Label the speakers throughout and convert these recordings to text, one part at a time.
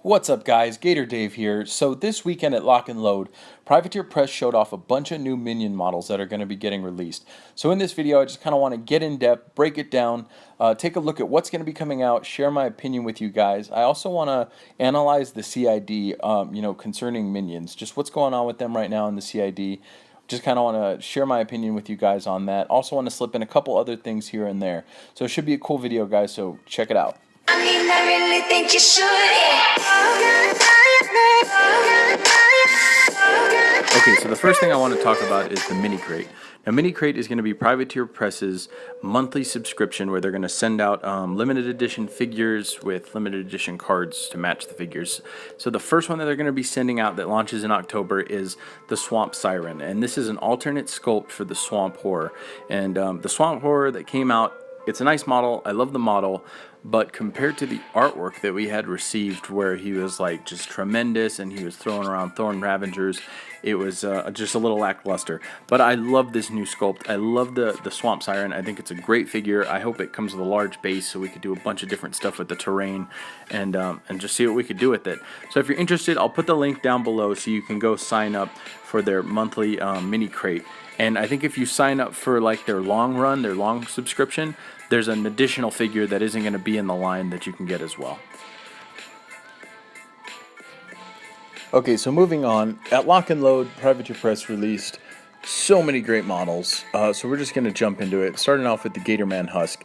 Speaker 1: What's up guys, Gator Dave here. So this weekend at Lock and Load, Privateer Press showed off a bunch of new Minion models that are going to be getting released. So in this video I just kind of want to get in depth, break it down, take a look at what's going to be coming out, share my opinion with you guys. I also want to analyze the CID, concerning Minions, just what's going on with them right now in the CID. Just kind of want to share my opinion with you guys on that. Also want to slip in a couple other things here and there. So it should be a cool video guys, so check it out.
Speaker 2: I really think you should.
Speaker 1: Okay, so the first thing I want to talk about is the MiniCreate. Now, MiniCreate is going to be Privateer Press's monthly subscription where they're going to send out limited edition figures with limited edition cards to match the figures. So the first one that they're going to be sending out that launches in October is the Swamp Siren. And this is an alternate sculpt for the Swamp Horror. And the Swamp Horror that came out, it's a nice model. I love the model. But compared to the artwork that we had received where he was like just tremendous and he was throwing around Thorn Ravengers, it was just a little lackluster. But I love this new sculpt. I love the Swamp Siren. I think it's a great figure. I hope it comes with a large base so we could do a bunch of different stuff with the terrain and just see what we could do with it. So if you're interested, I'll put the link down below so you can go sign up for their monthly MiniCreate. And I think if you sign up for like their long run, their long subscription, there's an additional figure that isn't going to be in the line that you can get as well. Okay, so moving on, at Lock and Load, Privateer Press released so many great models, so we're just going to jump into it, starting off with the Gator Man Husk.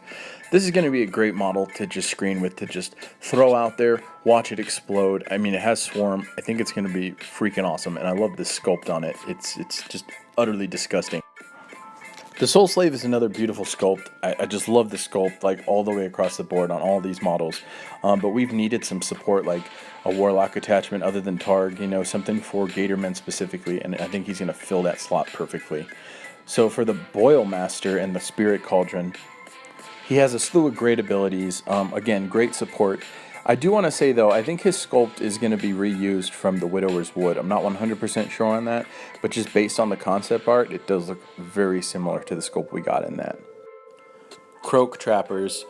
Speaker 1: This is going to be a great model to just screen with, to just throw out there, watch it explode. I mean, it has Swarm. I think it's going to be freaking awesome, and I love the sculpt on it. It's just utterly disgusting. The Soul Slave is another beautiful sculpt. I just love the sculpt, like all the way across the board on all these models. But we've needed some support, like a Warlock attachment other than Targ, you know, something for Gatormen specifically, and I think he's going to fill that slot perfectly. So for the Boil Master and the Spirit Cauldron, he has a slew of great abilities. Again, great support. I do want to say, though, I think his sculpt is going to be reused from the Widower's Wood. I'm not 100% sure on that, but just based on the concept art, it does look very similar to the sculpt we got in that. Croak Trappers.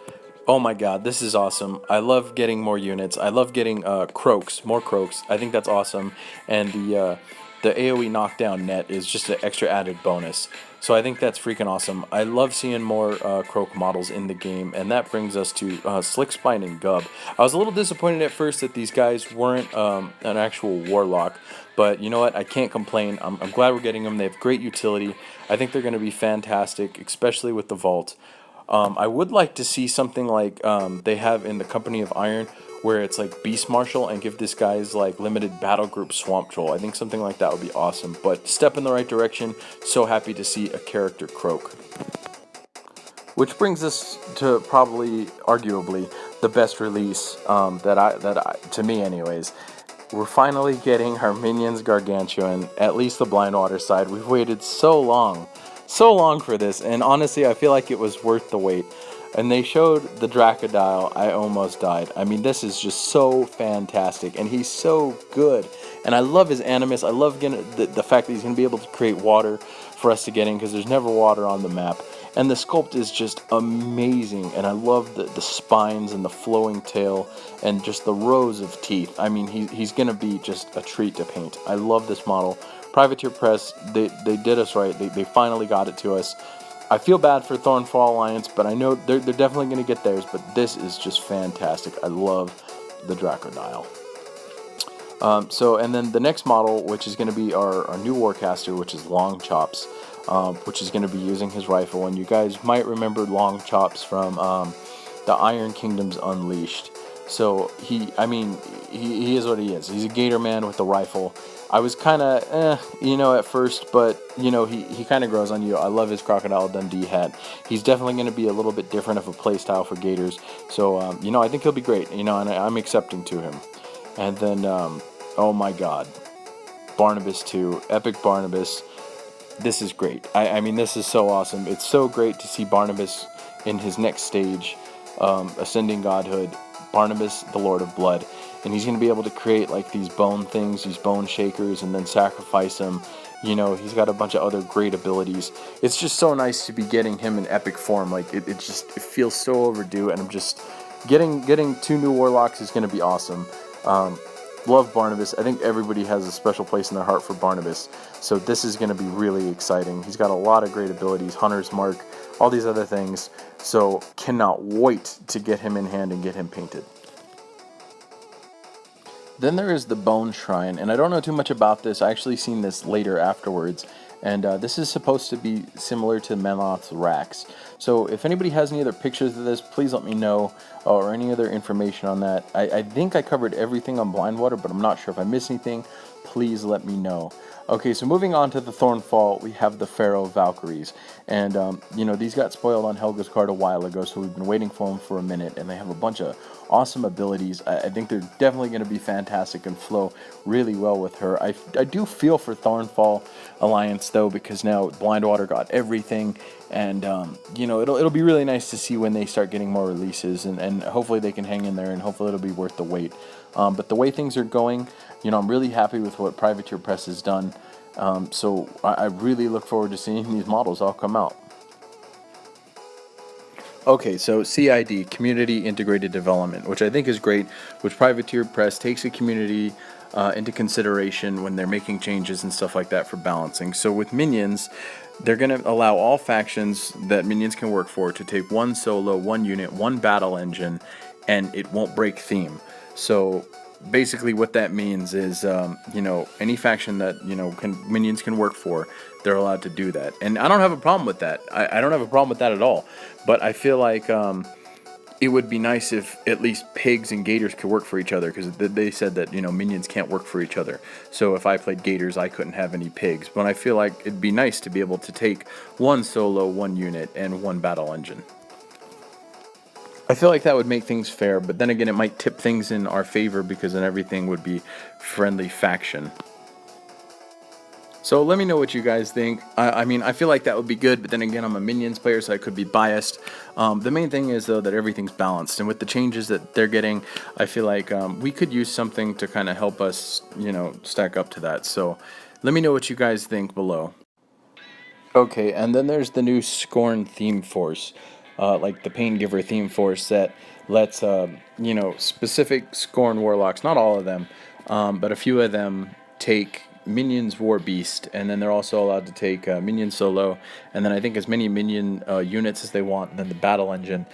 Speaker 1: Oh my god, this is awesome. I love getting more units. I love getting croaks, more croaks. I think that's awesome. And the AoE knockdown net is just an extra added bonus. So I think that's freaking awesome. I love seeing more Croak models in the game, and that brings us to Slickspine and Gub. I was a little disappointed at first that these guys weren't an actual Warlock, but you know what? I can't complain. I'm glad we're getting them. They have great utility. I think they're going to be fantastic, especially with the Vault. I would like to see something like they have in the Company of Iron, where it's like Beast Marshal and give this guy's like limited battle group Swamp Troll. I think something like that would be awesome. But step in the right direction. So happy to see a character Croak. Which brings us to probably, arguably, the best release to me anyways. We're finally getting our Minions Gargantuan, at least the Blindwater side. We've waited so long for this, and honestly I feel like it was worth the wait. And they showed the Dracodile. I almost died. I mean, this is just so fantastic, and he's so good. And I love his Animus. I love the fact that he's going to be able to create water for us to get in, because there's never water on the map. And the sculpt is just amazing, and I love the spines and the flowing tail and just the rows of teeth. I mean, he's going to be just a treat to paint. I love this model. Privateer Press, they did us right. They finally got it to us. I feel bad for Thornfall Alliance, but I know they're definitely going to get theirs, but this is just fantastic. I love the Dracodile. And then the next model, which is going to be our new Warcaster, which is Long Chops, which is going to be using his rifle. And you guys might remember Long Chops from the Iron Kingdoms Unleashed. So he is what he is. He's a Gator man with a rifle. I was kind of, at first, but, he kind of grows on you. I love his Crocodile Dundee hat. He's definitely going to be a little bit different of a playstyle for Gators. So, I think he'll be great, and I'm accepting to him. And then, oh my god, Barnabas 2, Epic Barnabas. This is great. I mean, this is so awesome. It's so great to see Barnabas in his next stage, Ascending Godhood, Barnabas, the Lord of Blood. And he's going to be able to create like these bone things, these bone shakers, and then sacrifice them. He's got a bunch of other great abilities. It's just so nice to be getting him in epic form. Like it feels so overdue, and I'm just getting 2 new Warlocks is going to be awesome. love Barnabas. I think everybody has a special place in their heart for Barnabas. So this is going to be really exciting. He's got a lot of great abilities, Hunter's Mark, all these other things. So cannot wait to get him in hand and get him painted. Then there is the Bone Shrine, and I don't know too much about this. I actually seen this later afterwards, and this is supposed to be similar to Meloth's Racks. So if anybody has any other pictures of this, please let me know, or any other information on that. I think I covered everything on Blindwater, but I'm not sure if I missed anything. Please let me know. Okay, so moving on to the Thornfall, we have the Pharaoh Valkyries. And, you know, these got spoiled on Helga's card a while ago, so we've been waiting for them for a minute, and they have a bunch of awesome abilities. I think they're definitely going to be fantastic and flow really well with her. I do feel for Thornfall Alliance, though, because now Blindwater got everything, and, you know, it'll be really nice to see when they start getting more releases, and hopefully they can hang in there, and hopefully it'll be worth the wait. But the way things are going, you know, I'm really happy with what Privateer Press has done. So I really look forward to seeing these models all come out. Okay, so CID, Community Integrated Development, which I think is great, which Privateer Press takes a community into consideration when they're making changes and stuff like that for balancing. So with Minions, they're going to allow all factions that Minions can work for to take one solo, one unit, one battle engine, and it won't break theme. So basically what that means is, you know, any faction that, you know, Minions can work for, they're allowed to do that. And I don't have a problem with that. I don't have a problem with that at all. But I feel like it would be nice if at least pigs and gators could work for each other, because they said that, you know, Minions can't work for each other. So if I played gators, I couldn't have any pigs. But I feel like it'd be nice to be able to take one solo, one unit, and one battle engine. I feel like that would make things fair, but then again, it might tip things in our favor, because then everything would be friendly faction. So let me know what you guys think. I mean, I feel like that would be good, but then again, I'm a Minions player, so I could be biased. The main thing is, though, that everything's balanced, and with the changes that they're getting, I feel like we could use something to kind of help us, you know, stack up to that. So let me know what you guys think below. Okay, and then there's the new Scorn theme force. Like the Pain Giver theme force that lets, you know, specific Scorn Warlocks, not all of them, but a few of them take Minions War Beast, and then they're also allowed to take Minion Solo, and then I think as many Minion units as they want, and then the Battle Engine.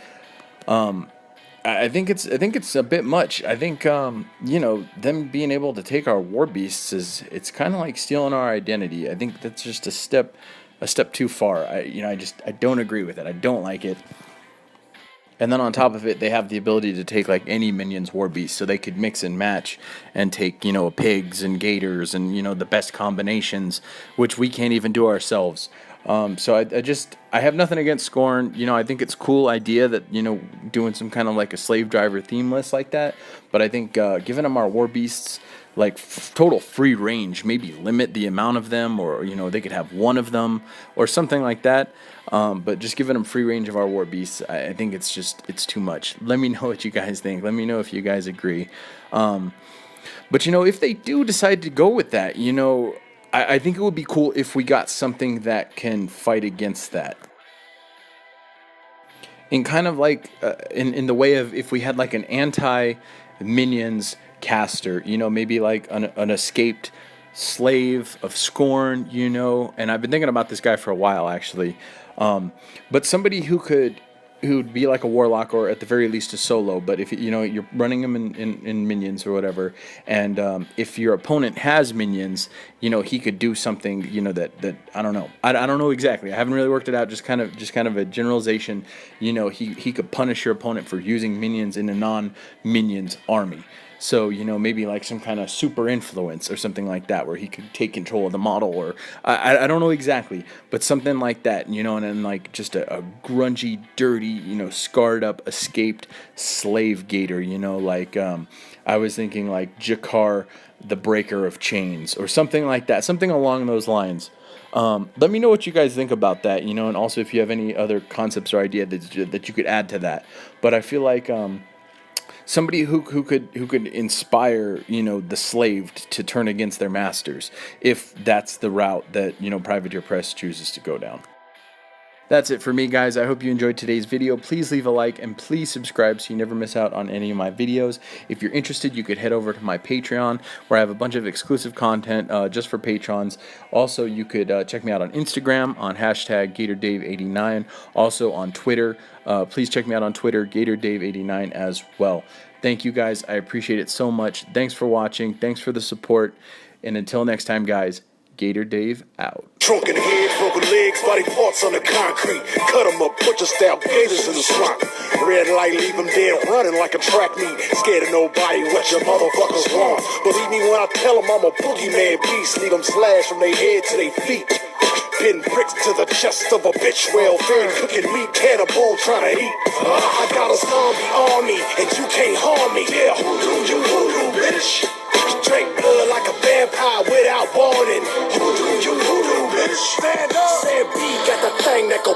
Speaker 1: I think it's a bit much. I think you know, them being able to take our War Beasts it's kind of like stealing our identity. I think that's just a step too far. I don't agree with it. I don't like it. And then on top of it, they have the ability to take like any Minions War Beast, so they could mix and match and take, you know, pigs and gators and, you know, the best combinations, which we can't even do ourselves. So I have nothing against Scorn. You know, I think it's a cool idea that, you know, doing some kind of like a slave driver theme list like that. But I think giving them our War Beasts like total free range, maybe limit the amount of them, or, you know, they could have one of them or something like that. But just giving them free range of our War Beasts, I think it's too much. Let me know what you guys think. Let me know if you guys agree. But, you know, if they do decide to go with that, you know, I think it would be cool if we got something that can fight against that. In kind of like, in the way of if we had like an anti-Minions caster, you know, maybe like an escaped slave of Scorn, you know, and I've been thinking about this guy for a while, actually. But somebody who'd be like a warlock, or at the very least a solo, but if, you know, you're running them in minions or whatever, and if your opponent has minions, you know, he could do something, you know, that I don't know. I don't know exactly. I haven't really worked it out, just kind of a generalization. You know, he could punish your opponent for using minions in a non-minions army. So, you know, maybe like some kind of super influence or something like that, where he could take control of the model, or I don't know exactly, but something like that, you know, and then like just a grungy, dirty, you know, scarred up, escaped slave gator, you know, like I was thinking like Jakar, the Breaker of Chains, or something like that, something along those lines. Let me know what you guys think about that, you know, and also if you have any other concepts or idea that you could add to that. But I feel like somebody who could inspire, you know, the slave to turn against their masters, if that's the route that, you know, Privateer Press chooses to go down. That's it for me, guys. I hope you enjoyed today's video. Please leave a like and please subscribe so you never miss out on any of my videos. If you're interested, you could head over to my Patreon where I have a bunch of exclusive content just for patrons. Also, you could check me out on Instagram on hashtag GatorDave89. Also on Twitter. Please check me out on Twitter, GatorDave89 as well. Thank you, guys. I appreciate it so much. Thanks for watching. Thanks for the support. And until next time, guys, Gator Dave out.
Speaker 3: Drunken head, broken legs, body parts on the concrete. Cut them up, butcher style gators in the swamp. Red light, leave them dead, running like a track meet. Scared of nobody, what your motherfuckers want. Believe me when I tell them I'm a boogeyman beast. Leave them slashed from their head to their feet. Pin bricks to the chest of a bitch, welfare, cooking meat, cannibal trying to eat. I got a zombie army, and you can't harm me. Yeah, voodoo, you voodoo, bitch. Drink blood like a vampire without warning. Voodoo, you voodoo, bitch. Stand up. Sam B got the thing that go